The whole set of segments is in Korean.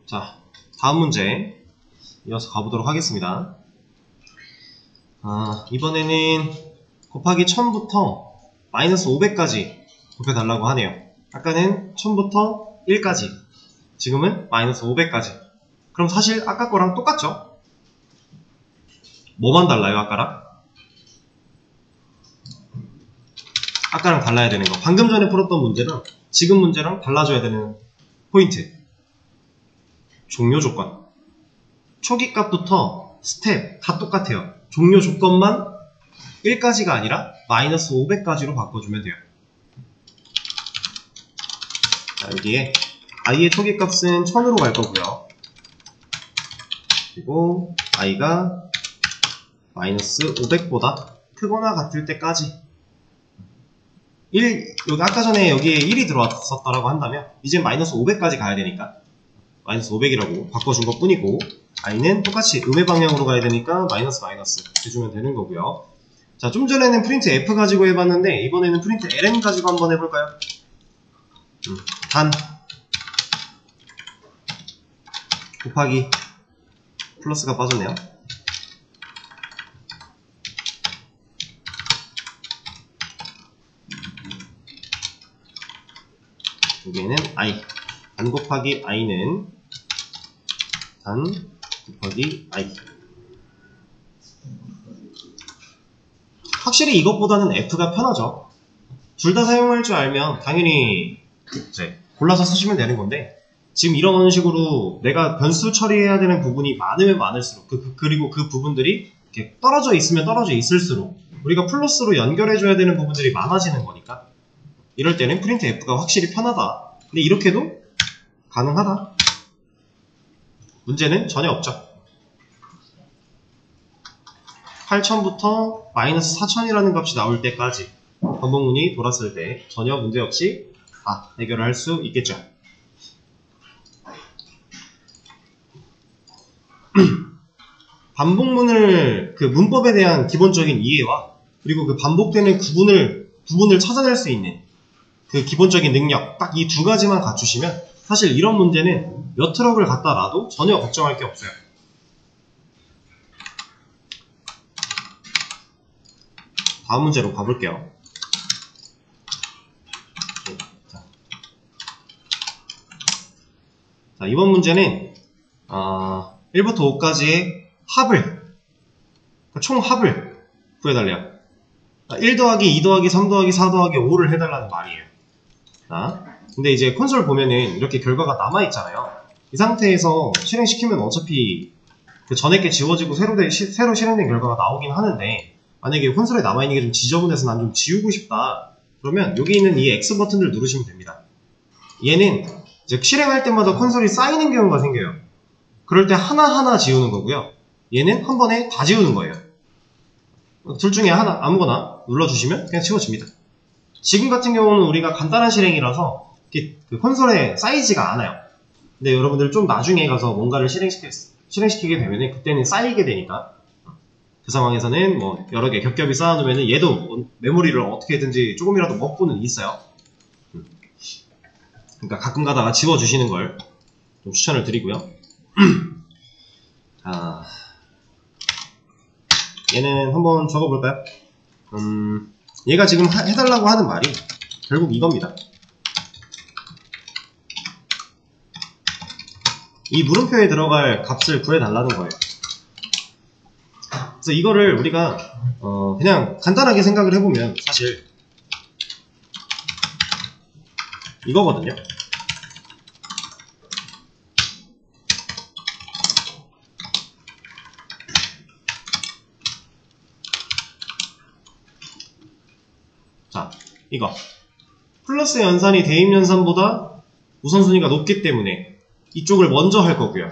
자, 다음 문제 이어서 가보도록 하겠습니다. 이번에는 곱하기 1000부터 마이너스 500까지 곱해달라고 하네요. 아까는 1000부터 1까지, 지금은 마이너스 500까지. 그럼 사실 아까 거랑 똑같죠? 뭐만 달라요, 아까랑? 아까랑 달라야 되는 거. 방금 전에 풀었던 문제랑 지금 문제랑 달라져야 되는 포인트. 종료 조건. 초기 값부터 스텝 다 똑같아요. 종료 조건만 1까지가 아니라 마이너스 500까지로 바꿔주면 돼요. 자, 여기에 i의 초기 값은 1000으로 갈 거고요. 그리고 i가 마이너스 500보다 크거나 같을 때까지 여기 아까 전에 여기에 1이 들어왔었다라고 한다면 이제 마이너스 500까지 가야 되니까 마이너스 500이라고 바꿔준 것 뿐이고, i는 똑같이 음의 방향으로 가야 되니까 마이너스 해주면 되는 거고요. 자, 좀 전에는 프린트 f 가지고 해봤는데 이번에는 프린트 ln 가지고 한번 해볼까요? 단 곱하기 플러스가 빠졌네요. 여기에는 i, 단 곱하기 i는 단 곱하기 i. 확실히 이것보다는 f가 편하죠. 둘 다 사용할 줄 알면 당연히 이제 골라서 쓰시면 되는 건데, 지금 이런 식으로 내가 변수 처리해야 되는 부분이 많으면 많을수록 그리고 그 부분들이 이렇게 떨어져 있으면 떨어져 있을수록 우리가 플러스로 연결해줘야 되는 부분들이 많아지는 거니까 이럴 때는 프린트 f가 확실히 편하다. 근데 이렇게도 가능하다. 문제는 전혀 없죠. 8000부터 마이너스 4000이라는 값이 나올 때까지 반복문이 돌았을 때 전혀 문제없이 다 해결을 할 수 있겠죠. 반복문을, 그 문법에 대한 기본적인 이해와 그리고 그 반복되는 부분을 찾아낼 수 있는 그 기본적인 능력, 딱 이 두 가지만 갖추시면 사실 이런 문제는 몇 트럭을 갖다 놔도 전혀 걱정할 게 없어요. 다음 문제로 가볼게요. 자, 이번 문제는 1부터 5까지의 합을, 총 합을 구해달래요. 1 더하기 2 더하기 3 더하기 4 더하기 5를 해달라는 말이에요. 자, 근데 이제 콘솔 보면은 이렇게 결과가 남아있잖아요. 이 상태에서 실행시키면 어차피 그 전에 게 지워지고 새로 실행된 결과가 나오긴 하는데, 만약에 콘솔에 남아있는 게 좀 지저분해서 난 좀 지우고 싶다, 그러면 여기 있는 이 X 버튼을 누르시면 됩니다. 얘는 이제 실행할 때마다 콘솔이 쌓이는 경우가 생겨요. 그럴 때 하나하나 지우는 거고요. 얘는 한 번에 다 지우는 거예요. 둘 중에 하나, 아무거나 눌러주시면 그냥 지워집니다. 지금 같은 경우는 우리가 간단한 실행이라서 그 콘솔에 쌓이지가 않아요. 근데 여러분들 좀 나중에 가서 뭔가를 실행시키게 되면 그때는 쌓이게 되니까, 그 상황에서는 뭐 여러 개 겹겹이 쌓아놓으면 얘도 메모리를 어떻게든지 조금이라도 먹고는 있어요. 그러니까 가끔 가다가 지워주시는 걸 좀 추천을 드리고요. 얘는 한번 적어볼까요? 얘가 지금 해달라고 하는 말이 결국 이겁니다. 이 물음표에 들어갈 값을 구해달라는 거예요. 그래서 이거를 우리가 그냥 간단하게 생각을 해보면 사실 이거거든요. 자, 이거 플러스 연산이 대입 연산보다 우선순위가 높기 때문에 이쪽을 먼저 할 거고요.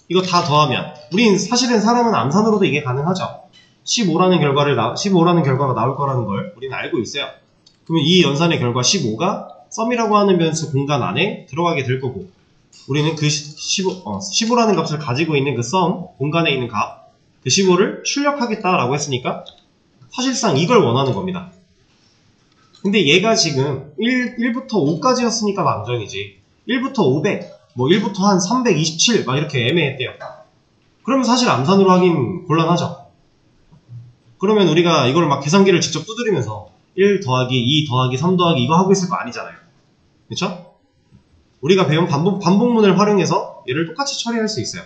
이거 다 더하면 우린 사실은 사람은 암산으로도 이게 가능하죠. 15라는 결과가 나올 거라는 걸 우리는 알고 있어요. 그러면 이 연산의 결과 15가 썸이라고 하는 변수 공간 안에 들어가게 될 거고, 우리는 그 15라는 값을 가지고 있는 그 썸 공간에 있는 값, 그 15를 출력하겠다라고 했으니까 사실상 이걸 원하는 겁니다. 근데 얘가 지금 1부터 5까지였으니까 망정이지 1부터 500 뭐 1부터 한 327 막 이렇게 애매했대요. 그러면 사실 암산으로 하긴 곤란하죠. 그러면 우리가 이걸 막 계산기를 직접 두드리면서 1 더하기 2 더하기 3 더하기 이거 하고 있을 거 아니잖아요. 그쵸? 우리가 배운 반복문을 활용해서 얘를 똑같이 처리할 수 있어요.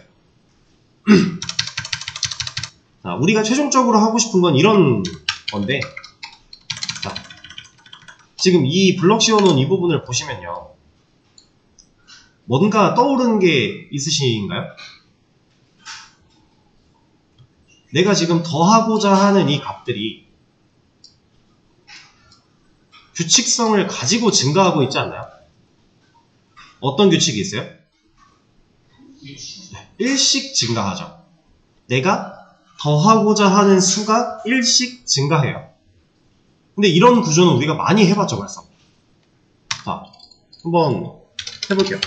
자, 우리가 최종적으로 하고 싶은 건 이런 건데, 자, 지금 이 블럭 씌워놓은 이 부분을 보시면요, 뭔가 떠오르는 게 있으신가요? 내가 지금 더하고자 하는 이 값들이 규칙성을 가지고 증가하고 있지 않나요? 어떤 규칙이 있어요? 일씩 증가하죠. 내가 더하고자 하는 수가 일씩 증가해요. 근데 이런 구조는 우리가 많이 해봤죠, 벌써. 자, 한번 해볼게요.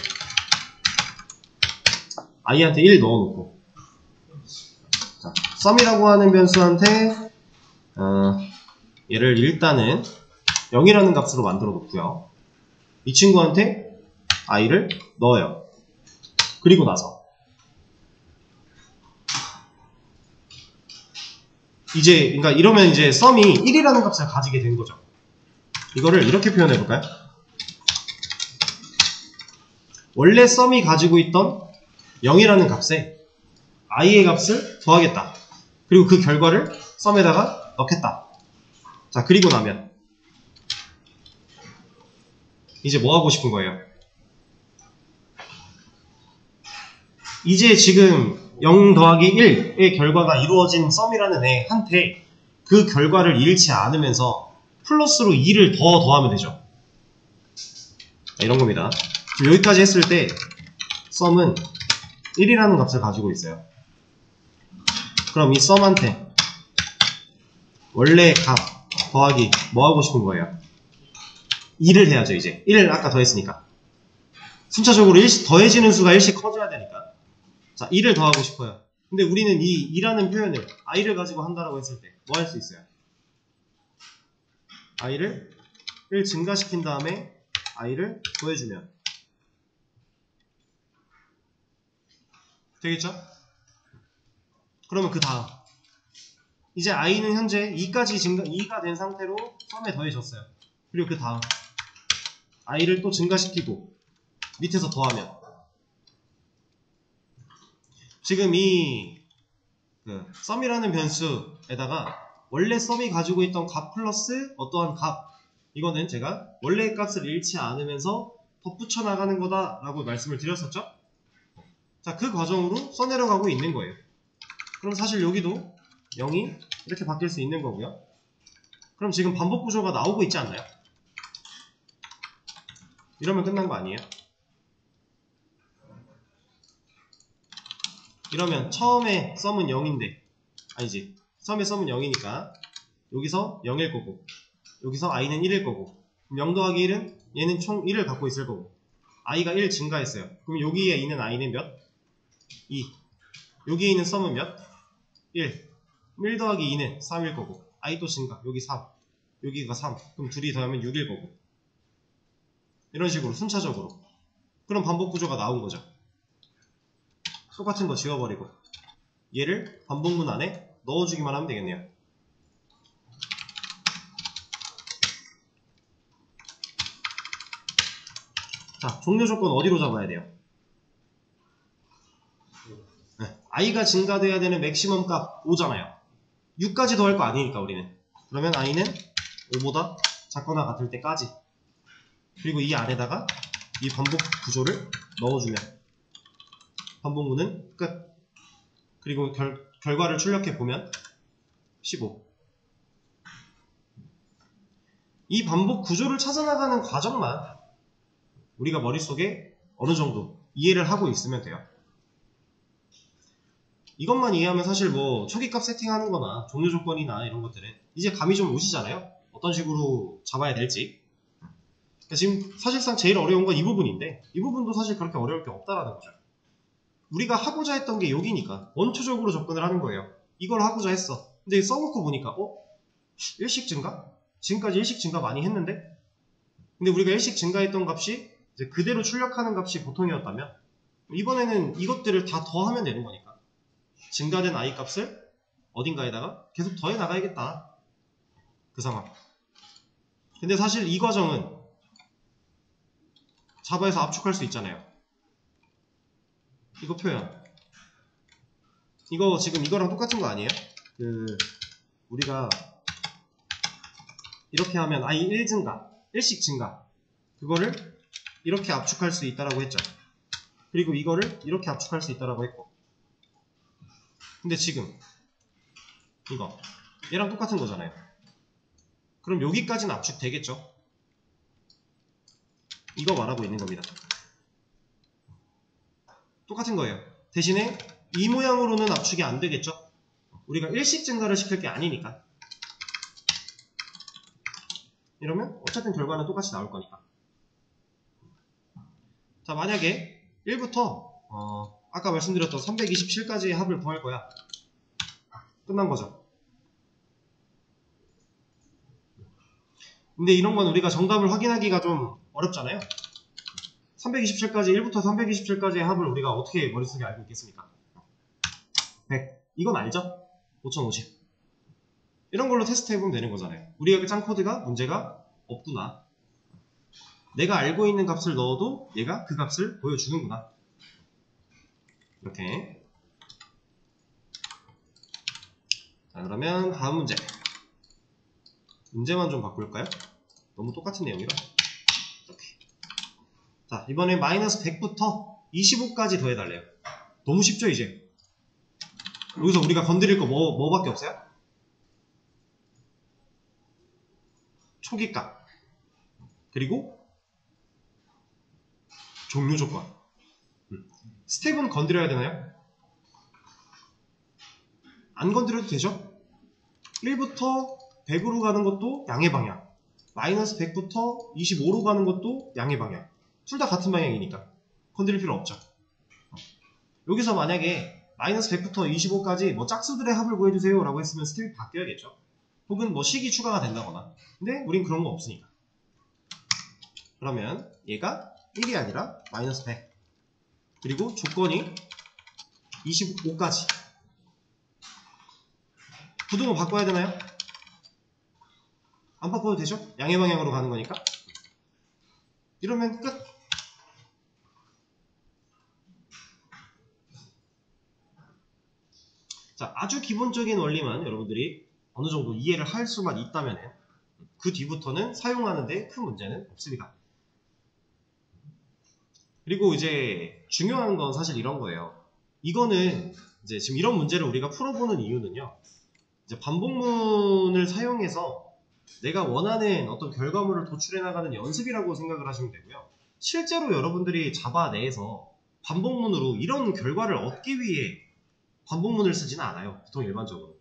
i한테 1 넣어놓고, 자, sum이라고 하는 변수한테 얘를 일단은 0이라는 값으로 만들어 놓고요. 이 친구한테 i를 넣어요. 그리고 나서 이제, 그러니까 이러면 이제 sum이 1이라는 값을 가지게 된 거죠. 이거를 이렇게 표현해 볼까요? 원래 sum이 가지고 있던 0이라는 값에 i의 값을 더하겠다. 그리고 그 결과를 sum에다가 넣겠다. 자, 그리고 나면 이제 뭐 하고 싶은 거예요? 이제 지금 0 더하기 1의 결과가 이루어진 sum이라는 애한테 그 결과를 잃지 않으면서 플러스로 2를 더하면 되죠. 자, 이런 겁니다. 지금 여기까지 했을 때 sum은 1이라는 값을 가지고 있어요. 그럼 이 sum한테 원래 값 더하기 뭐 하고 싶은 거예요? 2를 해야죠. 이제 1을 아까 더했으니까 순차적으로 더해지는 수가 1씩 커져야 되니까, 자, 2를 더하고 싶어요. 근데 우리는 이 2라는 표현을 i를 가지고 한다라고 했을 때 뭐 할 수 있어요? i를 1 증가시킨 다음에 i를 더해주면 되겠죠? 그러면 그 다음 이제 i는 현재 2가 된 상태로 sum에 더해졌어요. 그리고 그 다음 i를 또 증가시키고 밑에서 더하면 지금 이 sum이라는 변수에다가 원래 sum이 가지고 있던 값 플러스 어떠한 값, 이거는 제가 원래의 값을 잃지 않으면서 덧붙여 나가는 거다라고 말씀을 드렸었죠? 자, 그 과정으로 써내려가고 있는 거예요. 그럼 사실 여기도 0이 이렇게 바뀔 수 있는 거고요. 그럼 지금 반복 구조가 나오고 있지 않나요? 이러면 끝난 거 아니에요? 이러면 처음에 sum은 0인데, 아니지, 처음에 sum은 0이니까 여기서 0일 거고, 여기서 i는 1일 거고, 그럼 0 더하기 1은 얘는 총 1을 갖고 있을 거고, i가 1 증가했어요. 그럼 여기에 있는 i는 몇? 2. 여기에 있는 sum은 몇? 1. 1 더하기 2는 3일 거고, i 또 증가, 여기 3, 여기가 3, 그럼 둘이 더하면 6일 거고, 이런 식으로 순차적으로. 그럼 반복 구조가 나온 거죠. 똑같은 거 지워버리고 얘를 반복문 안에 넣어주기만 하면 되겠네요. 자, 종료 조건 어디로 잡아야 돼요? 네, i가 증가돼야 되는 맥시멈 값 5잖아요. 6까지 더할 거 아니니까 우리는. 그러면 i는 5보다 작거나 같을 때까지. 그리고 이 안에다가 이 반복 구조를 넣어주면 반복문은 끝. 그리고 결과를 출력해 보면 15. 이 반복 구조를 찾아나가는 과정만 우리가 머릿속에 어느 정도 이해를 하고 있으면 돼요. 이것만 이해하면 사실 뭐 초기값 세팅하는 거나 종료 조건이나 이런 것들은 이제 감이 좀 오시잖아요. 어떤 식으로 잡아야 될지. 그러니까 지금 사실상 제일 어려운 건 이 부분인데, 이 부분도 사실 그렇게 어려울 게 없다라는 거죠. 우리가 하고자 했던 게 여기니까 원초적으로 접근을 하는 거예요. 이걸 하고자 했어. 근데 써놓고 보니까 일식 증가? 지금까지 일식 증가 많이 했는데? 근데 우리가 일식 증가했던 값이 이제 그대로 출력하는 값이 보통이었다면 이번에는 이것들을 다 더하면 되는 거니까 증가된 i 값을 어딘가에다가 계속 더해 나가야겠다. 그 상황. 근데 사실 이 과정은 자바에서 압축할 수 있잖아요. 이거 표현. 이거 지금 이거랑 똑같은 거 아니에요? 우리가 이렇게 하면 i 1 증가, 1씩 증가. 그거를 이렇게 압축할 수 있다라고 했죠. 그리고 이거를 이렇게 압축할 수 있다라고 했고. 근데 지금 이거 얘랑 똑같은 거잖아요. 그럼 여기까지는 압축되겠죠? 이거 말하고 있는 겁니다. 똑같은 거예요. 대신에 이 모양으로는 압축이 안 되겠죠? 우리가 일식 증가를 시킬 게 아니니까. 이러면 어쨌든 결과는 똑같이 나올 거니까. 자, 만약에 1부터 아까 말씀드렸던 327까지의 합을 구할 거야. 끝난 거죠. 근데 이런 건 우리가 정답을 확인하기가 좀 어렵잖아요. 327까지 1부터 327까지의 합을 우리가 어떻게 머릿속에 알고 있겠습니까? 100. 이건 알죠? 5050. 이런 걸로 테스트 해보면 되는 거잖아요. 우리가 짠 코드가 문제가 없구나. 내가 알고 있는 값을 넣어도 얘가 그 값을 보여주는구나. 이렇게. 자, 그러면 다음 문제. 문제만 좀 바꿀까요? 너무 똑같은 내용이라. 이렇게. 자, 이번에 마이너스 100부터 25까지 더해달래요. 너무 쉽죠, 이제? 여기서 우리가 건드릴 거 뭐밖에 없어요? 초기값. 그리고 종료 조건. 스텝은 건드려야 되나요? 안 건드려도 되죠? 1부터 100으로 가는 것도 양의 방향. 마이너스 100부터 25로 가는 것도 양의 방향. 둘 다 같은 방향이니까 건드릴 필요 없죠. 여기서 만약에 마이너스 100부터 25까지 뭐 짝수들의 합을 구해주세요 라고 했으면 스텝이 바뀌어야겠죠. 혹은 뭐 식이 추가가 된다거나. 근데 우린 그런 거 없으니까. 그러면 얘가 1이 아니라 마이너스 100. 그리고 조건이 25까지. 부등호 바꿔야 되나요? 안 바꿔도 되죠? 양의 방향으로 가는 거니까. 이러면 끝. 자, 아주 기본적인 원리만 여러분들이 어느 정도 이해를 할 수만 있다면 그 뒤부터는 사용하는데 큰 문제는 없습니다. 그리고 이제 중요한 건 사실 이런 거예요. 이거는 이제 지금 이런 문제를 우리가 풀어보는 이유는요. 이제 반복문을 사용해서 내가 원하는 어떤 결과물을 도출해 나가는 연습이라고 생각을 하시면 되고요. 실제로 여러분들이 자바 내에서 반복문으로 이런 결과를 얻기 위해 반복문을 쓰지는 않아요. 보통 일반적으로.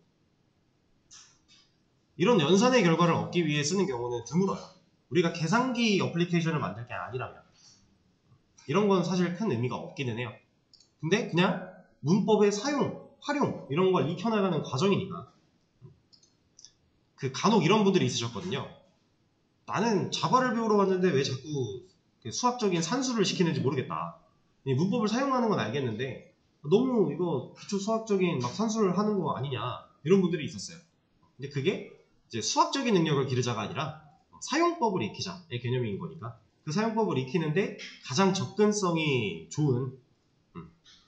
이런 연산의 결과를 얻기 위해 쓰는 경우는 드물어요. 우리가 계산기 어플리케이션을 만들 게 아니라면. 이런 건 사실 큰 의미가 없기는 해요. 근데 그냥 문법의 사용, 활용 이런 걸 익혀나가는 과정이니까. 간혹 이런 분들이 있으셨거든요. 나는 자바를 배우러 왔는데 왜 자꾸 수학적인 산수를 시키는지 모르겠다. 문법을 사용하는 건 알겠는데 너무 이거 기초 수학적인 막 산수를 하는 거 아니냐 이런 분들이 있었어요. 근데 그게 이제 수학적인 능력을 기르자가 아니라 사용법을 익히자의 개념인 거니까 그 사용법을 익히는데 가장 접근성이 좋은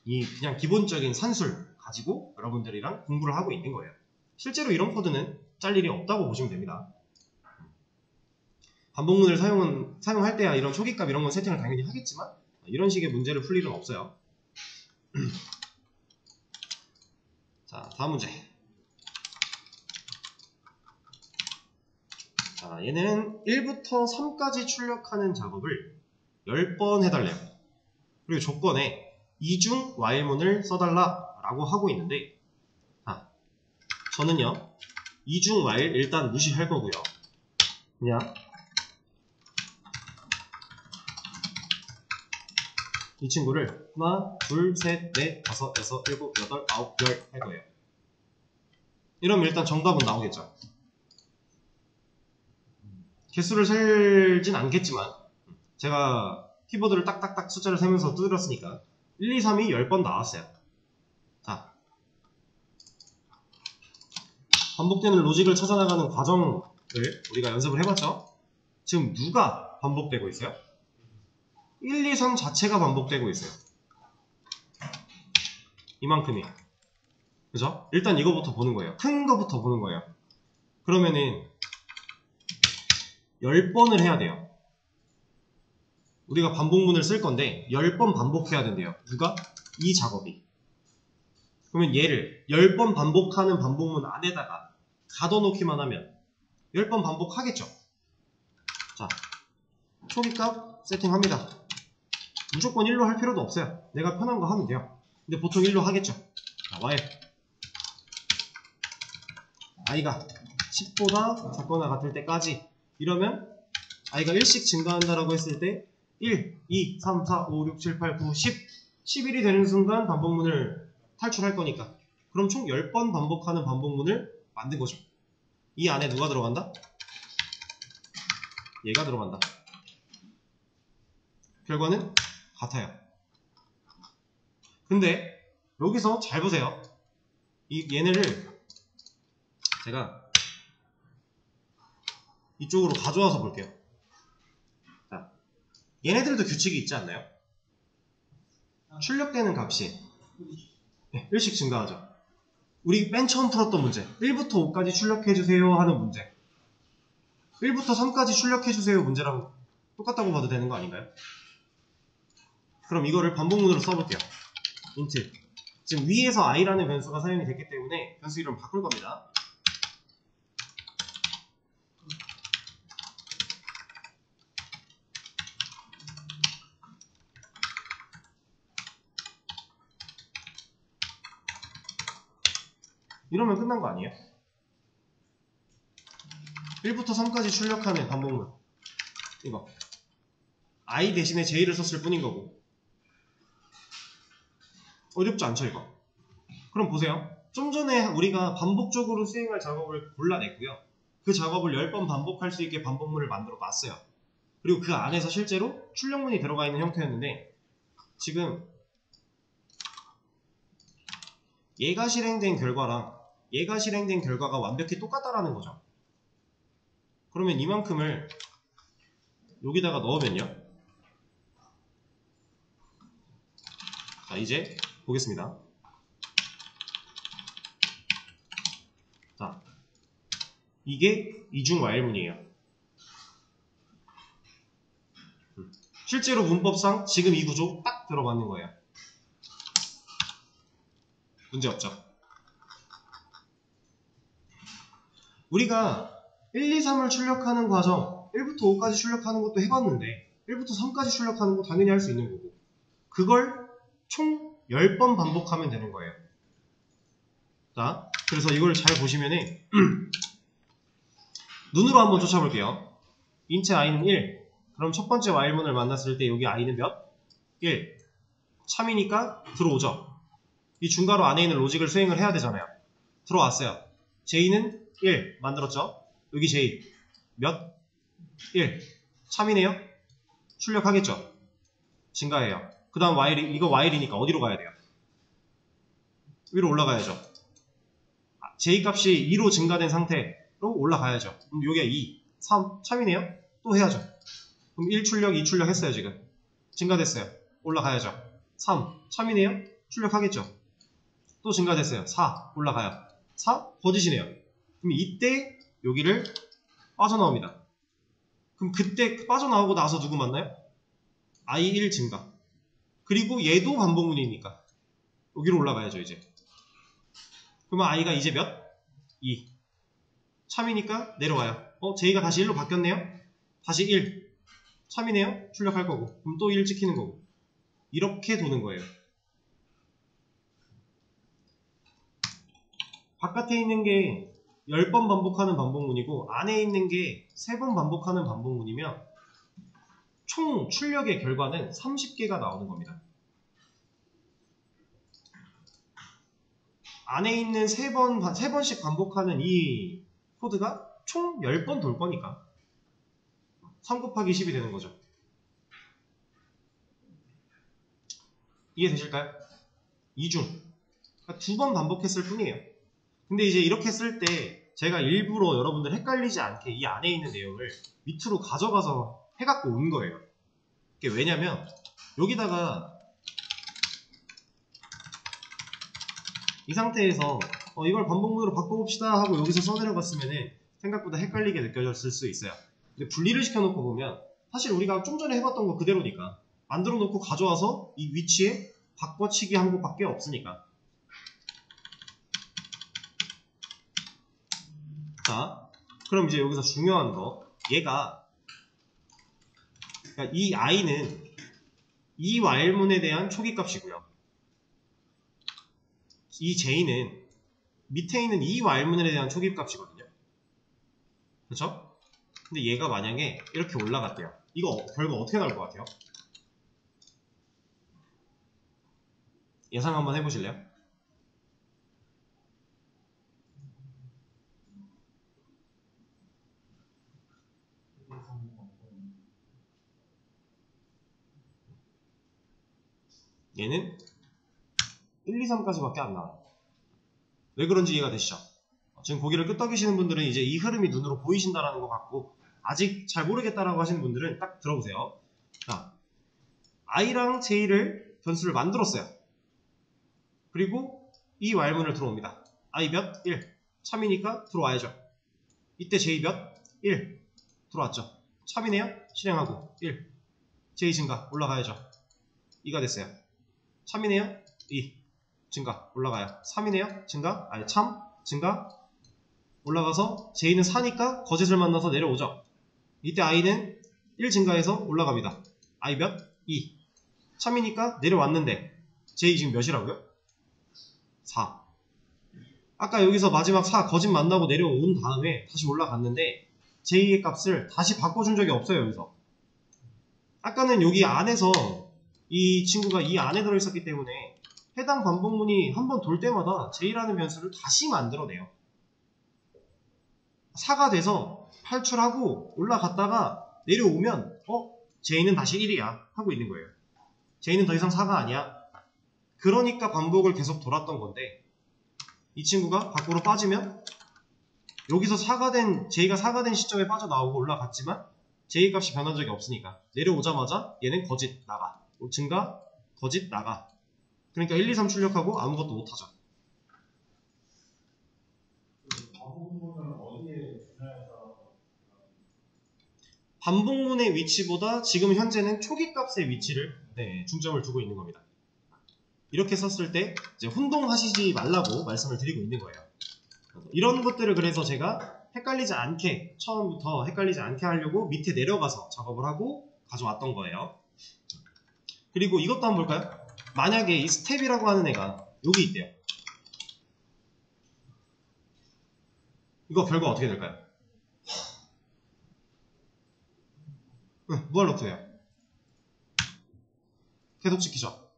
이 그냥 기본적인 산술 가지고 여러분들이랑 공부를 하고 있는 거예요. 실제로 이런 코드는 짤 일이 없다고 보시면 됩니다. 반복문을 사용할 때야 이런 초기값 이런 건 세팅을 당연히 하겠지만 이런 식의 문제를 풀 일은 없어요. 자, 다음 문제. 자, 얘는 1부터 3까지 출력하는 작업을 10번 해달래요. 그리고 조건에 이중 while문을 써달라 라고 하고 있는데 저는요 이중 while 일단 무시할 거고요. 그냥 이 친구를 하나, 둘, 셋, 넷, 다섯, 여섯, 일곱, 여덟, 아홉, 열 할 거예요. 이러면 일단 정답은 나오겠죠. 개수를 셀진 않겠지만 제가 키보드를 딱딱딱 숫자를 세면서 두드렸으니까 1, 2, 3이 10번 나왔어요. 자, 반복되는 로직을 찾아나가는 과정을 우리가 연습을 해봤죠? 지금 누가 반복되고 있어요? 1, 2, 3 자체가 반복되고 있어요. 이만큼이. 그죠? 일단 이거부터 보는 거예요. 큰 거부터 보는 거예요. 그러면은 10번을 해야 돼요. 우리가 반복문을 쓸 건데 10번 반복해야 된대요. 누가? 이 작업이. 그러면 얘를 10번 반복하는 반복문 안에다가 가둬놓기만 하면 10번 반복하겠죠. 자, 초기값 세팅합니다. 무조건 1로 할 필요도 없어요. 내가 편한 거 하면 돼요. 근데 보통 1로 하겠죠. 자, while i가 10보다 작거나 같을 때까지 이러면 i가 1씩 증가한다라고 했을 때 1, 2, 3, 4, 5, 6, 7, 8, 9, 10 11이 되는 순간 반복문을 탈출할 거니까 그럼 총 10번 반복하는 반복문을 만든 거죠. 이 안에 누가 들어간다? 얘가 들어간다. 결과는 같아요. 근데 여기서 잘 보세요. 얘네를 제가 이쪽으로 가져와서 볼게요. 자, 얘네들도 규칙이 있지 않나요? 출력되는 값이 1씩 증가하죠. 우리 맨 처음 풀었던 문제 1부터 5까지 출력해주세요 하는 문제 1부터 3까지 출력해주세요 문제랑 똑같다고 봐도 되는 거 아닌가요? 그럼 이거를 반복문으로 써볼게요. int 지금 위에서 i라는 변수가 사용이 됐기 때문에 변수 이름 바꿀 겁니다. 이러면 끝난 거 아니에요? 1부터 3까지 출력하는 반복문 이거 i 대신에 j를 썼을 뿐인 거고 어렵지 않죠 이거? 그럼 보세요. 좀 전에 우리가 반복적으로 수행할 작업을 골라냈고요. 그 작업을 10번 반복할 수 있게 반복문을 만들어 놨어요. 그리고 그 안에서 실제로 출력문이 들어가 있는 형태였는데 지금 얘가 실행된 결과랑 얘가 실행된 결과가 완벽히 똑같다라는 거죠. 그러면 이만큼을 여기다가 넣으면요. 자, 이제 보겠습니다. 자, 이게 이중 while문이에요. 실제로 문법상 지금 이 구조 딱 들어맞는 거예요. 문제 없죠? 우리가 1, 2, 3을 출력하는 과정 1부터 5까지 출력하는 것도 해봤는데 1부터 3까지 출력하는 거 당연히 할 수 있는 거고 그걸 총 10번 반복하면 되는 거예요. 자, 그래서 이걸 잘 보시면은 눈으로 한번 쫓아볼게요. int i는 1 그럼 첫 번째 while문을 만났을 때 여기 i는 몇? 1 참이니까 들어오죠. 이 중괄호 안에 있는 로직을 수행을 해야 되잖아요. 들어왔어요. j는 1 만들었죠. 여기 j 몇? 1 참이네요. 출력하겠죠. 증가해요. 그 다음 이거 while이니까 어디로 가야 돼요? 위로 올라가야죠. j 값이 2로 증가된 상태로 올라가야죠. 그럼 여기가 2, 3 참이네요. 또 해야죠. 그럼 1 출력, 2 출력 했어요 지금. 증가됐어요. 올라가야죠. 3 참이네요. 출력하겠죠. 또 증가됐어요. 4 올라가요. 4 거짓이네요. 그럼 이때 여기를 빠져나옵니다. 그럼 그때 빠져나오고 나서 누구 만나요? i1 증가. 그리고 얘도 반복문이니까 여기로 올라가야죠 이제. 그러면 i가 이제 몇? 2 참이니까 내려와요. j가 다시 1로 바뀌었네요. 다시 1 참이네요. 출력할 거고 그럼 또 1 찍히는 거고 이렇게 도는 거예요. 바깥에 있는 게 10번 반복하는 반복문이고 안에 있는 게 3번 반복하는 반복문이면 총 출력의 결과는 30개가 나오는 겁니다. 안에 있는 3번씩 반복하는 이 코드가 총 10번 돌 거니까 3 곱하기 10이 되는 거죠. 이해되실까요? 이중. 그러니까 2번 반복했을 뿐이에요. 근데 이제 이렇게 쓸 때 제가 일부러 여러분들 헷갈리지 않게 이 안에 있는 내용을 밑으로 가져가서 해갖고 온 거예요. 이게 왜냐면 여기다가 이 상태에서 이걸 반복문으로 바꿔봅시다 하고 여기서 써내려갔으면은 생각보다 헷갈리게 느껴졌을 수 있어요. 근데 분리를 시켜놓고 보면 사실 우리가 좀 전에 해봤던 거 그대로니까 만들어 놓고 가져와서 이 위치에 바꿔치기 한 것밖에 없으니까. 자, 그럼 이제 여기서 중요한 거, 얘가 그러니까 이 i는 이 while문에 대한 초기값이고요. 이 j는 밑에 있는 이 while문에 대한 초기값이거든요. 그렇죠? 근데 얘가 만약에 이렇게 올라갔대요. 이거 결과 어떻게 나올 것 같아요? 예상 한번 해보실래요? 얘는 1, 2, 3까지밖에 안 나와요. 왜 그런지 이해가 되시죠? 지금 고개를 끄덕이시는 분들은 이제 이 흐름이 눈으로 보이신다라는 것 같고, 아직 잘 모르겠다라고 하시는 분들은 딱 들어보세요. 자, i랑 j를 변수를 만들었어요. 그리고 이 while문을 들어옵니다. i 몇? 1. 참이니까 들어와야죠. 이때 j 몇? 1. 들어왔죠. 참이네요? 실행하고 1. j 증가 올라가야죠. 2가 됐어요. 참이네요? 2. 증가 올라가요. 3이네요? 증가? 아니 참? 증가? 올라가서 j는 4니까 거짓을 만나서 내려오죠. 이때 i는 1 증가해서 올라갑니다. i 몇? 2. 참이니까 내려왔는데 j 지금 몇이라고요? 4. 아까 여기서 마지막 4 거짓 만나고 내려온 다음에 다시 올라갔는데 j의 값을 다시 바꿔준 적이 없어요. 여기서 아까는 여기 안에서 이 친구가 이 안에 들어있었기 때문에 해당 반복문이 한번 돌 때마다 j라는 변수를 다시 만들어내요. 4가 돼서 탈출하고 올라갔다가 내려오면 j는 다시 1이야 하고 있는 거예요. j는 더 이상 4가 아니야. 그러니까 반복을 계속 돌았던 건데, 이 친구가 밖으로 빠지면 여기서 j가 4가 된 시점에 빠져나오고 올라갔지만 j 값이 변한 적이 없으니까 내려오자마자 얘는 거짓 나가, 증가 거짓 나가. 그러니까 1, 2, 3 출력하고 아무것도 못하죠. 반복문의 위치보다 지금 현재는 초기값의 위치를 중점을 두고 있는 겁니다. 이렇게 썼을 때 이제 혼동하시지 말라고 말씀을 드리고 있는 거예요. 이런 것들을 그래서 제가 헷갈리지 않게, 처음부터 헷갈리지 않게 하려고 밑에 내려가서 작업을 하고 가져왔던 거예요. 그리고 이것도 한번 볼까요? 만약에 이 스텝이라고 하는 애가 여기 있대요. 이거 결과 어떻게 될까요? 무한 루프예요. 계속 지키죠.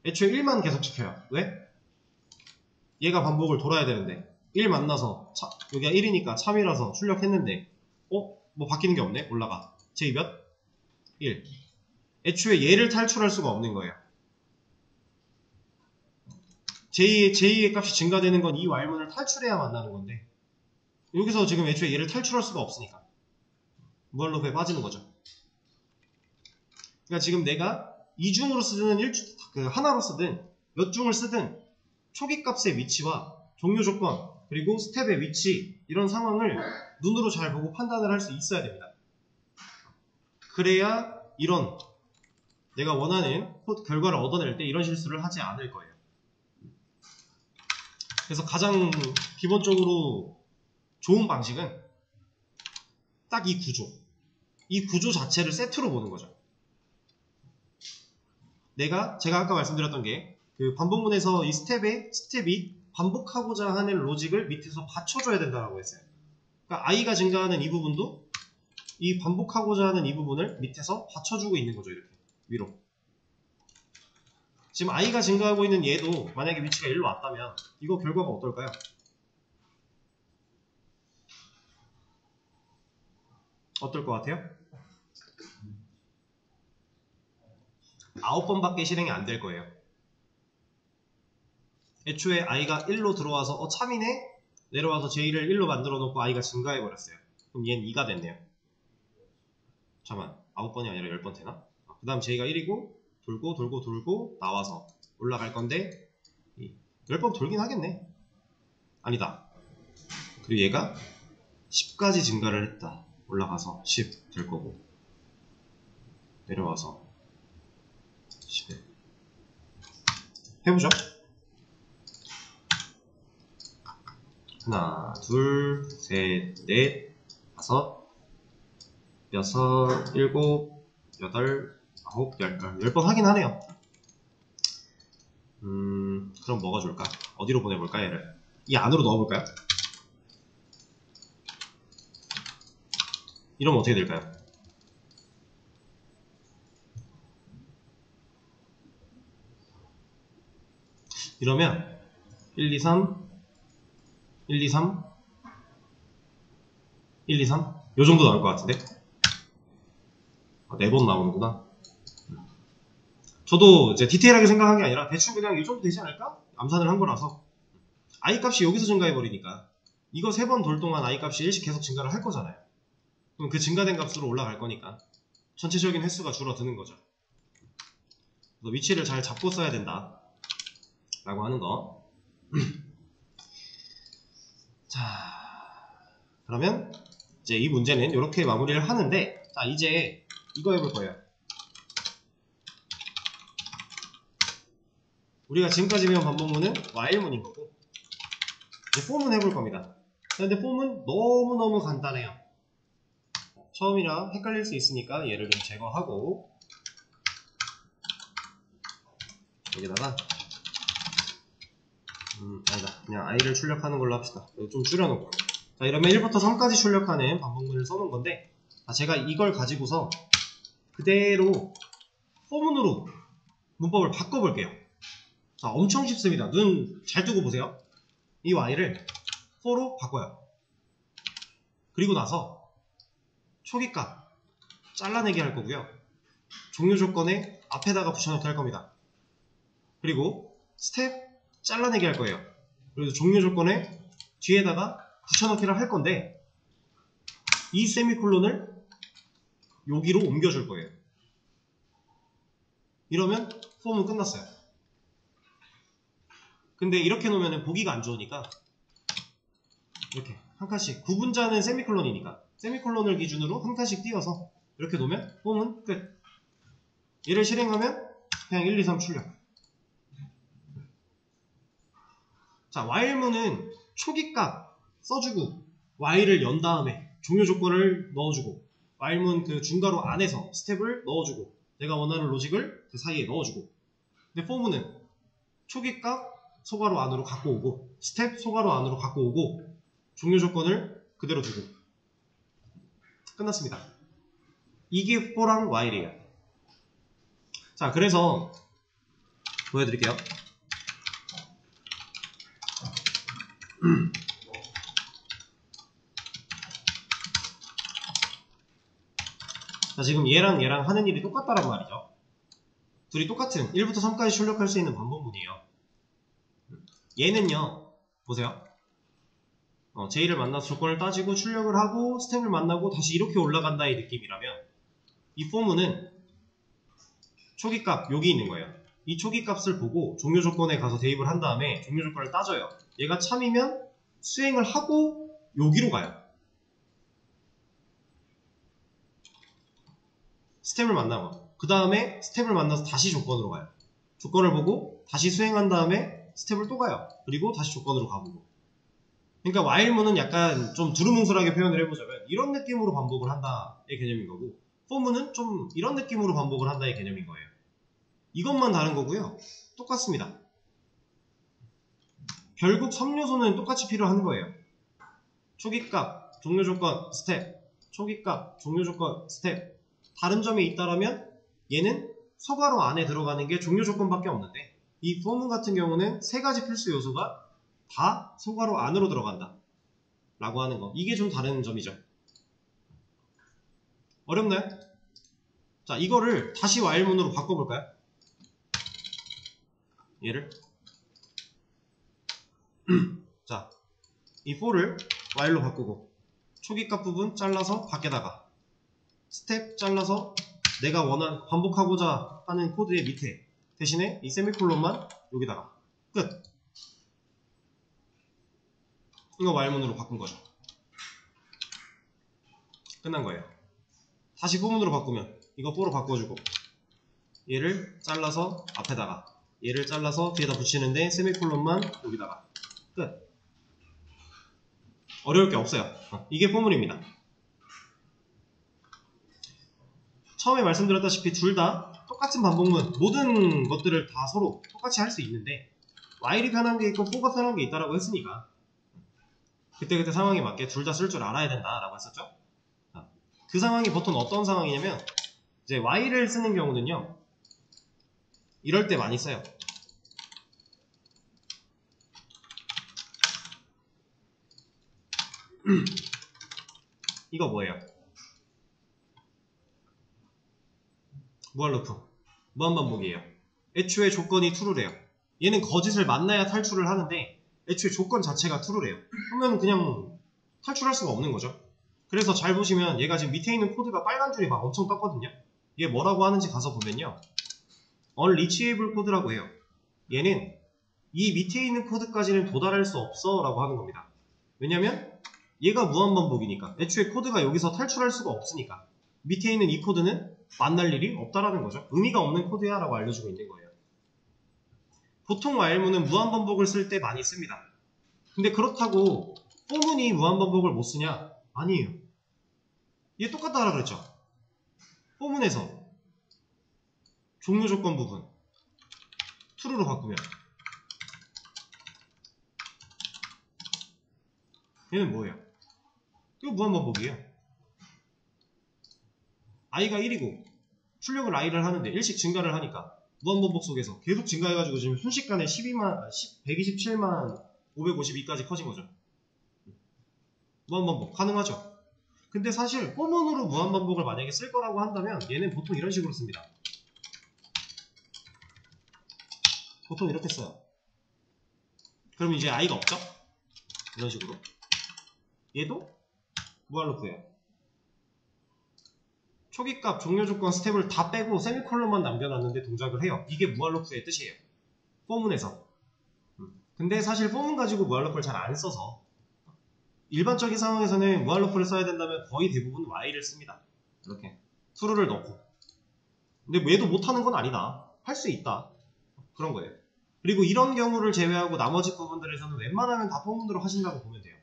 애초에 1만 계속 지켜요. 왜? 얘가 반복을 돌아야 되는데 1 만나서 여기가 1이니까 참이라서 출력했는데 뭐 바뀌는 게 없네? 올라가. j 몇? 1. 애초에 얘를 탈출할 수가 없는 거예요. j의 값이 증가되는 건 이 while문을 탈출해야 만나는 건데 여기서 지금 애초에 얘를 탈출할 수가 없으니까 무한 루프에 빠지는 거죠. 그러니까 지금 내가 이중으로 쓰든 하나로 쓰든 몇 중을 쓰든 초기 값의 위치와 종료 조건 그리고 스텝의 위치, 이런 상황을 눈으로 잘 보고 판단을 할 수 있어야 됩니다. 그래야 이런 내가 원하는 결과를 얻어낼 때 이런 실수를 하지 않을 거예요. 그래서 가장 기본적으로 좋은 방식은 딱 이 구조 자체를 세트로 보는 거죠. 제가 아까 말씀드렸던 게 그 반복문에서 이 스텝이 반복하고자 하는 로직을 밑에서 받쳐줘야 된다고 했어요. 그러니까 i가 증가하는 이 부분도 이 반복하고자 하는 이 부분을 밑에서 받쳐주고 있는 거죠. 이렇게 위로. 지금 i가 증가하고 있는 얘도 만약에 위치가 1로 왔다면 이거 결과가 어떨까요? 어떨 것 같아요? 9번밖에 실행이 안 될 거예요. 애초에 i가 1로 들어와서 참이네? 내려와서 j-를 1로 만들어 놓고 i가 증가해버렸어요. 그럼 얘는 2가 됐네요. 잠깐만, 9번이 아니라 10번 되나? 그 다음 j가 1이고 돌고 나와서 올라갈 건데 10번 돌긴 하겠네. 아니다. 그리고 얘가 10까지 증가를 했다. 올라가서 10 될 거고 내려와서 10에 해보죠. 하나, 둘, 셋, 넷, 다섯, 여섯, 일곱, 여덟, 아홉, 열. 10번 하긴 하네요. 그럼 뭐가 좋을까? 어디로 보내볼까 얘를? 이 안으로 넣어볼까요? 이러면 어떻게 될까요? 이러면 1, 2, 3 1, 2, 3 1, 2, 3 요 정도 나올 것 같은데? 4번 나오는구나. 저도 이제 디테일하게 생각한 게 아니라 대충 그냥 이 정도 되지 않을까? 암산을 한 거라서 i 값이 여기서 증가해버리니까 이거 3번 돌 동안 i 값이 1씩 계속 증가를 할 거잖아요. 그럼 그 증가된 값으로 올라갈 거니까 전체적인 횟수가 줄어드는 거죠. 그래서 위치를 잘 잡고 써야 된다 라고 하는 거. 자, 그러면 이제 이 문제는 이렇게 마무리를 하는데, 자 이제 이거 해볼 거예요. 우리가 지금까지 배운 반복문은 while문인 거고 이제 for문 해볼 겁니다. 근데 for문 너무너무 간단해요. 처음이라 헷갈릴 수 있으니까 얘를 좀 제거하고 여기다가 아니다, 그냥 i를 출력하는 걸로 합시다. 좀 줄여놓고. 자, 이러면 1부터 3까지 출력하는 반복문을 써놓은 건데, 제가 이걸 가지고서 그대로 for문으로 문법을 바꿔볼게요. 자, 엄청 쉽습니다. 눈 잘 뜨고 보세요. 이 y를 for로 바꿔요. 그리고 나서 초기값 잘라내기 할 거고요. 종료 조건에 앞에다가 붙여넣기 할 겁니다. 그리고 스텝 잘라내기 할 거예요. 그래서 종료 조건에 뒤에다가 붙여넣기를 할 건데 이 세미콜론을 여기로 옮겨줄 거예요. 이러면 폼은 끝났어요. 근데 이렇게 놓으면 보기가 안 좋으니까 이렇게 한 칸씩, 구분자는 세미콜론이니까 세미콜론을 기준으로 한 칸씩 띄워서 이렇게 놓으면 폼은 끝. 얘를 실행하면 그냥 1, 2, 3 출력. 자, while문은 초기값 써주고 while을 연 다음에 종료 조건을 넣어주고 while문 그 중괄호 안에서 스텝을 넣어주고 내가 원하는 로직을 그 사이에 넣어주고, 근데 for문은 초기값 소괄호 안으로 갖고 오고 스텝 소괄호 안으로 갖고 오고 종료 조건을 그대로 두고 끝났습니다. 이게 for랑 while이에요. 자, 그래서 보여드릴게요. 자, 지금 얘랑 하는 일이 똑같다란 말이죠. 둘이 똑같은 1부터 3까지 출력할 수 있는 반복문이에요. 얘는요, 보세요. J를 만나서 조건을 따지고 출력을 하고 스텝을 만나고 다시 이렇게 올라간다의 느낌이라면 이 for문은 초기값 여기 있는 거예요. 이 초기값을 보고 종료 조건에 가서 대입을 한 다음에 종료 조건을 따져요. 얘가 참이면 수행을 하고 여기로 가요. 스텝을 만나고 그 다음에 스텝을 만나서 다시 조건으로 가요. 조건을 보고 다시 수행한 다음에 스텝을 또 가요. 그리고 다시 조건으로 가보고. 그러니까 while문은 약간 좀 두루뭉술하게 표현을 해보자면 이런 느낌으로 반복을 한다의 개념인 거고, for문은 좀 이런 느낌으로 반복을 한다의 개념인 거예요. 이것만 다른 거고요. 똑같습니다. 결국 3요소는 똑같이 필요한 거예요. 초기값, 종료조건, 스텝, 초기값, 종료조건, 스텝. 다른 점이 있다라면 얘는 서가로 안에 들어가는 게 종료조건밖에 없는데 이 for문 같은 경우는 3가지 필수 요소가 다 소괄호 안으로 들어간다 라고 하는 거. 이게 좀 다른 점이죠. 어렵나요? 자, 이거를 다시 while문으로 바꿔볼까요? 얘를 자, 이 for를 while로 바꾸고 초기값 부분 잘라서 밖에다가 스텝 잘라서 내가 반복하고자 하는 코드의 밑에 대신에 이 세미콜론만 여기다가 끝. 이거 while문으로 바꾼 거죠. 끝난 거예요. 다시 for문으로 바꾸면 이거 for로 바꿔주고 얘를 잘라서 앞에다가 얘를 잘라서 뒤에다 붙이는데 세미콜론만 여기다가 끝. 어려울 게 없어요. 이게 for문입니다. 처음에 말씀드렸다시피 둘 다 똑같은 반복문, 모든 것들을 다 서로 똑같이 할 수 있는데 while이 편한 게 있고 for가 편한 게 있다라고 했으니까 그때그때 상황에 맞게 둘 다 쓸 줄 알아야 된다라고 했었죠. 그 상황이 보통 어떤 상황이냐면 이제 while을 쓰는 경우는요, 이럴 때 많이 써요. 이거 뭐예요? 무한루프, 무한반복이에요. 애초에 조건이 true래요. 얘는 거짓을 만나야 탈출을 하는데 애초에 조건 자체가 true래요. 그러면 그냥 탈출할 수가 없는 거죠. 그래서 잘 보시면 얘가 지금 밑에 있는 코드가 빨간 줄이 막 엄청 떴거든요. 얘 뭐라고 하는지 가서 보면요, unreachable 코드라고 해요. 얘는 이 밑에 있는 코드까지는 도달할 수 없어 라고 하는 겁니다. 왜냐면 얘가 무한반복이니까, 애초에 코드가 여기서 탈출할 수가 없으니까 밑에 있는 이 코드는 만날 일이 없다라는 거죠. 의미가 없는 코드야 라고 알려주고 있는 거예요. 보통 while문은 무한반복을 쓸 때 많이 씁니다. 근데 그렇다고 for문이 무한반복을 못 쓰냐? 아니에요. 얘 똑같다 하라 그랬죠. for문에서 종료 조건 부분 true로 바꾸면 얘는 뭐예요? 이거 무한반복이에요. i가 1이고 출력을 i를 하는데 1씩 증가를 하니까 무한반복 속에서 계속 증가해가지고 지금 순식간에 127만 552까지 커진 거죠. 무한반복 가능하죠. 근데 사실 for문으로 무한반복을 만약에 쓸 거라고 한다면 얘는 보통 이런 식으로 씁니다. 보통 이렇게 써요. 그럼 이제 i가 없죠? 이런 식으로. 얘도 무한루프예요. 초기값, 종료조건, 스텝을 다 빼고 세미콜론만 남겨놨는데 동작을 해요. 이게 무한루프의 뜻이에요. for문에서. 근데 사실 for문 가지고 무한루프를 잘 안 써서 일반적인 상황에서는 무한루프를 써야 된다면 거의 대부분 while을 씁니다. 이렇게 true를 넣고. 근데 얘도 못하는 건 아니다. 할 수 있다. 그런 거예요. 그리고 이런 경우를 제외하고 나머지 부분들에서는 웬만하면 다 for문으로 하신다고 보면 돼요.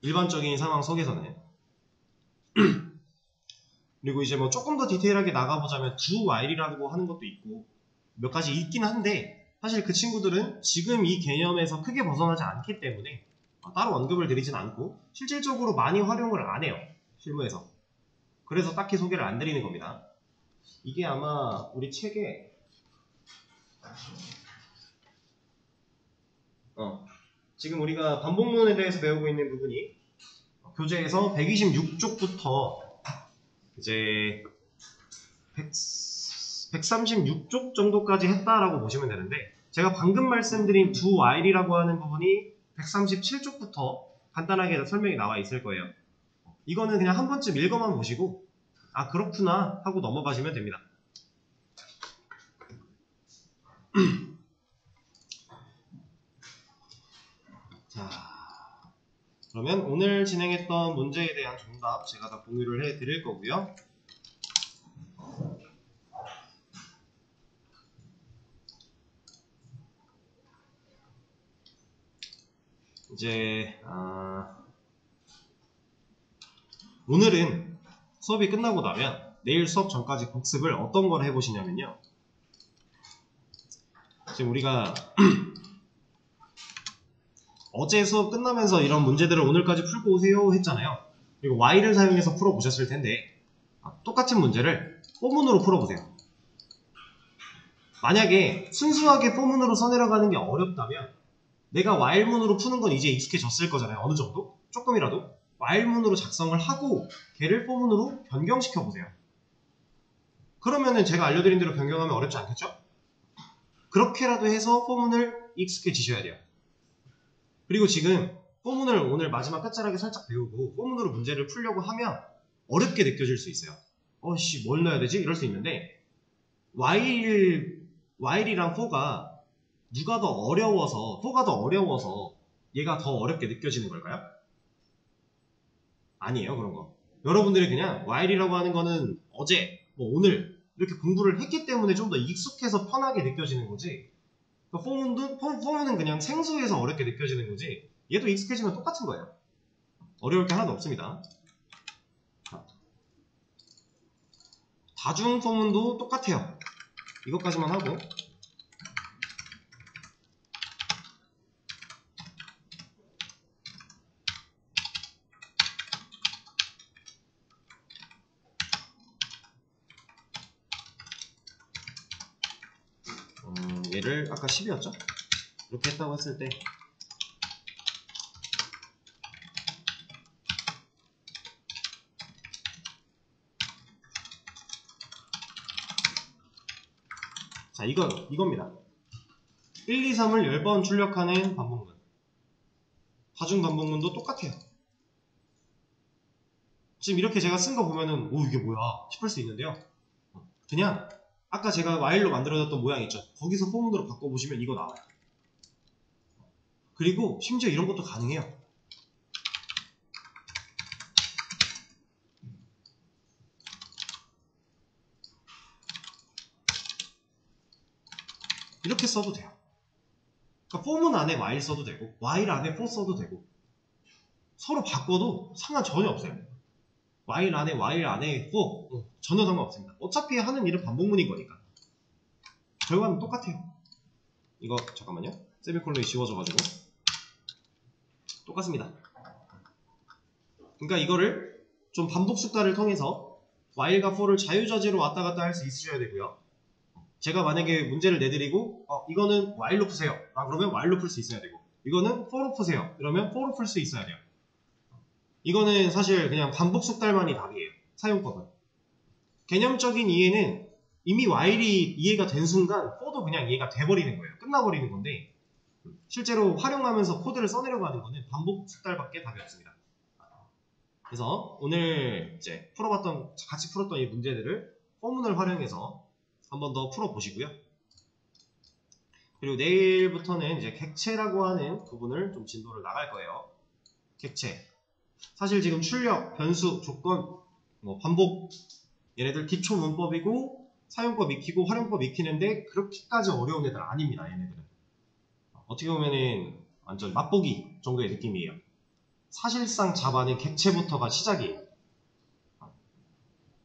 일반적인 상황 속에서는. 그리고 이제 뭐 조금 더 디테일하게 나가보자면 do while이라고 하는 것도 있고 몇 가지 있긴 한데 사실 그 친구들은 지금 이 개념에서 크게 벗어나지 않기 때문에 따로 언급을 드리진 않고 실질적으로 많이 활용을 안 해요. 실무에서. 그래서 딱히 소개를 안 드리는 겁니다. 이게 아마 우리 책에 지금 우리가 반복문에 대해서 배우고 있는 부분이 교재에서 126쪽부터 이제 136쪽 정도까지 했다라고 보시면 되는데 제가 방금 말씀드린 do while이라고 하는 부분이 137쪽부터 간단하게 설명이 나와 있을 거예요. 이거는 그냥 한 번쯤 읽어만 보시고 아 그렇구나 하고 넘어가시면 됩니다. 자, 그러면 오늘 진행했던 문제에 대한 정답 제가 다 공유를 해 드릴 거고요. 이제 오늘은 수업이 끝나고 나면 내일 수업 전까지 복습을 어떤 걸 해보시냐면요. 지금 우리가 어제 수업 끝나면서 이런 문제들을 오늘까지 풀고 오세요 했잖아요. 그리고 while을 사용해서 풀어보셨을 텐데 똑같은 문제를 for문으로 풀어보세요. 만약에 순수하게 for문으로 써내려가는 게 어렵다면 내가 while문으로 푸는 건 이제 익숙해졌을 거잖아요. 어느 정도? 조금이라도 while문으로 작성을 하고 걔를 for문으로 변경시켜 보세요. 그러면은 제가 알려드린 대로 변경하면 어렵지 않겠죠? 그렇게라도 해서 for문을 익숙해지셔야 돼요. 그리고 지금 포문을 오늘 마지막 끝자락에 살짝 배우고 포문으로 문제를 풀려고 하면 어렵게 느껴질 수 있어요. 씨, 뭘 넣어야 되지? 이럴 수 있는데 while이랑 for가 누가 더 어려워서, for가 더 어려워서 얘가 더 어렵게 느껴지는 걸까요? 아니에요, 그런 거. 여러분들이 그냥 while이라고 하는 거는 어제, 오늘 이렇게 공부를 했기 때문에 좀 더 익숙해서 편하게 느껴지는 거지. for문은 그냥 생소해서 어렵게 느껴지는 거지. 얘도 익숙해지면 똑같은 거예요. 어려울 게 하나도 없습니다. 다중 for문도 똑같아요. 이것까지만 하고 얘를 아까 10이었죠? 이렇게 했다고 했을 때 자, 이겁니다. 1, 2, 3을 10번 출력하는 반복문. 다중 반복문도 똑같아요. 지금 이렇게 제가 쓴 거 보면은 이게 뭐야 싶을 수 있는데요. 그냥 아까 제가 while로 만들어졌던 모양 있죠? 거기서 포문으로 바꿔보시면 이거 나와요. 그리고 심지어 이런 것도 가능해요. 이렇게 써도 돼요. 그러니까 포문 안에 while 써도 되고 while 안에 for 써도 되고 서로 바꿔도 상관 전혀 없어요. while 안에 for 전혀 상관없습니다. 어차피 하는 일은 반복문인 거니까 결과는 똑같아요. 이거 잠깐만요. 세미콜론이 지워져가지고 똑같습니다. 그러니까 이거를 좀 반복 숙달을 통해서 while과 for를 자유자재로 왔다 갔다 할 수 있으셔야 되고요. 제가 만약에 문제를 내드리고 이거는 while로 푸세요. 그러면 while로 풀 수 있어야 되고 이거는 for로 푸세요. 그러면 for로 풀 수 있어야 돼요. 이거는 사실 그냥 반복 숙달만이 답이에요. 사용법은. 개념적인 이해는 이미 while이 이해가 된 순간 for도 그냥 이해가 돼버리는 거예요. 끝나버리는 건데 실제로 활용하면서 코드를 써내려고 하는 거는 반복 숙달밖에 답이 없습니다. 그래서 오늘 이제 같이 풀었던 이 문제들을 포문을 활용해서 한 번 더 풀어보시고요. 그리고 내일부터는 이제 객체라고 하는 부분을 좀 진도를 나갈 거예요. 객체. 사실 지금 출력, 변수, 조건, 반복, 얘네들 기초 문법이고 사용법 익히고 활용법 익히는데 그렇게까지 어려운 애들 아닙니다. 얘네들은. 어떻게 보면은 완전 맛보기 정도의 느낌이에요. 사실상 자바는 객체부터가 시작이에요.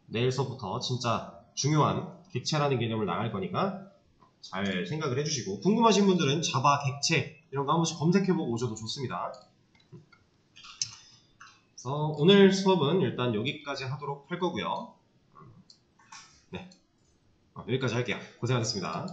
내일서부터 진짜 중요한 객체라는 개념을 나갈 거니까 잘 생각을 해주시고 궁금하신 분들은 자바 객체 이런 거 한 번씩 검색해보고 오셔도 좋습니다. 그래서 오늘 수업은 일단 여기까지 하도록 할 거고요. 네, 여기까지 할게요. 고생하셨습니다.